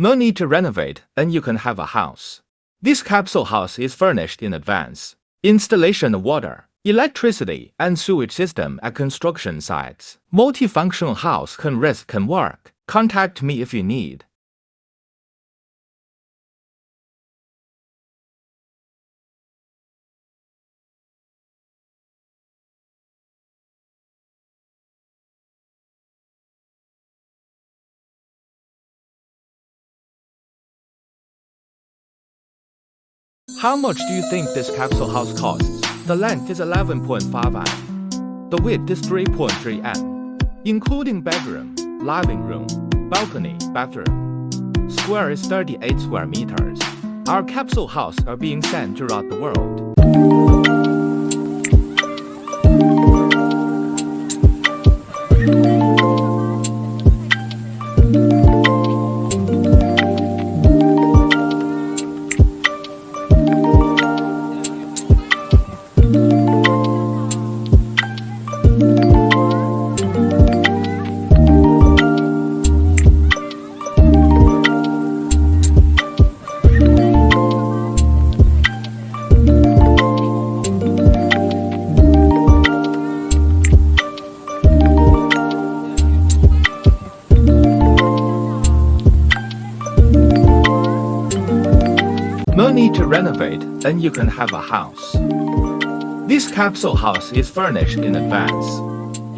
No need to renovate, and you can have a house. This capsule house is furnished in advance. Installation of water, electricity, and sewage system at construction sites. Multifunctional house can work. Contact me if you need. How much do you think this capsule house costs? The length is 11.5 m. The width is 3.3 m, including bedroom, living room, balcony, bathroom. Square is 38 square meters. Our capsule house are being sent throughout the world. No need to renovate, and you can have a house. This capsule house is furnished in advance.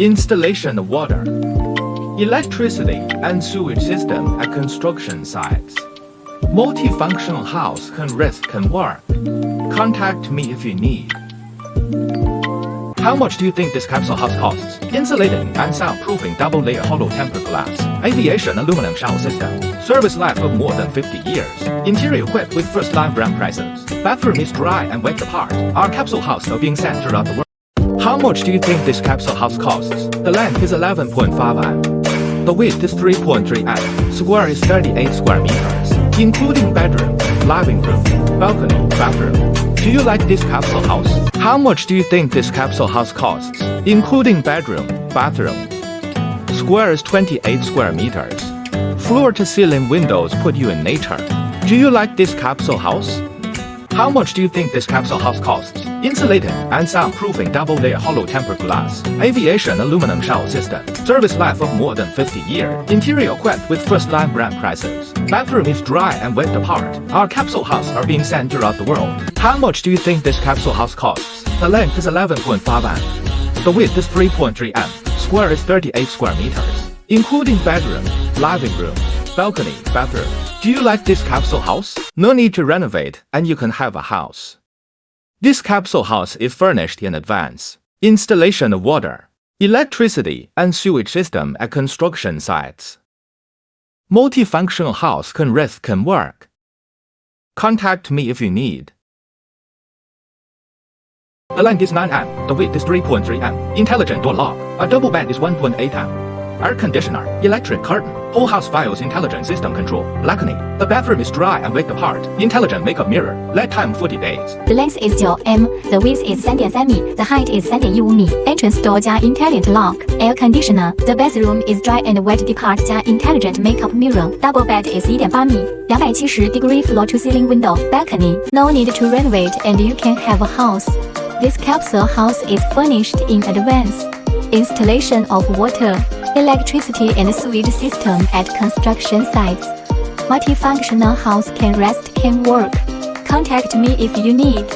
Installation of water, electricity, and sewage system at construction sites. Multifunctional house can work. Contact me if you need. How much do you think this capsule house costs? Insulated and soundproofing double-layer hollow tempered glass. Aviation aluminum shower system. Service life of more than 50 years. Interior equipped with first-line brand prices. Bathroom is dry and wet apart. Our capsule house are being sent throughout the world. How much do you think this capsule house costs? The length is 11.5 m. The width is 3.3 m. Square is 38 square meters, including bedroom, living room, balcony, bathroom. Do you like this capsule house? How much do you think this capsule house costs, including bedroom, bathroom? Square is 28 square meters. Floor-to-ceiling windows put you in nature. Do you like this capsule house? How much do you think this capsule house costs? Insulated and soundproofing double-layer hollow tempered glass. Aviation aluminum shower system. Service life of more than 50 years. Interior equipped with first-line brand prices. Bathroom is dry and wet apart. Our capsule house are being sent throughout the world. How much do you think this capsule house costs? The length is 11.5 m. The width is 3.3 m. Square is 38 square meters, including bedroom, living room, balcony, bathroom. Do you like this capsule house? No need to renovate, and you can have a house. This capsule house is furnished in advance. Installation of water, electricity, and sewage system at construction sites. Multifunctional house can work. Contact me if you need. The length is 9 m. The width is 3.3 m. Intelligent door lock. A double bed is 1.8 m. Air conditioner, electric curtain, whole house files intelligent system control, balcony. The bathroom is dry and wet apart. Intelligent makeup mirror, lead time 40 days. The length is 9 m. The width is 3.3 米. The height is 3.15米. Entrance door 加 intelligent lock. Air conditioner. The bathroom is dry and wet depart 加 intelligent makeup mirror. Double bed is 1.8 米. 270-degree floor to ceiling window. Balcony. No need to renovate, and you can have a house. This capsule house is furnished in advance. Installation of water, electricity, and sewage system at construction sites. Multifunctional house can work. Contact me if you need.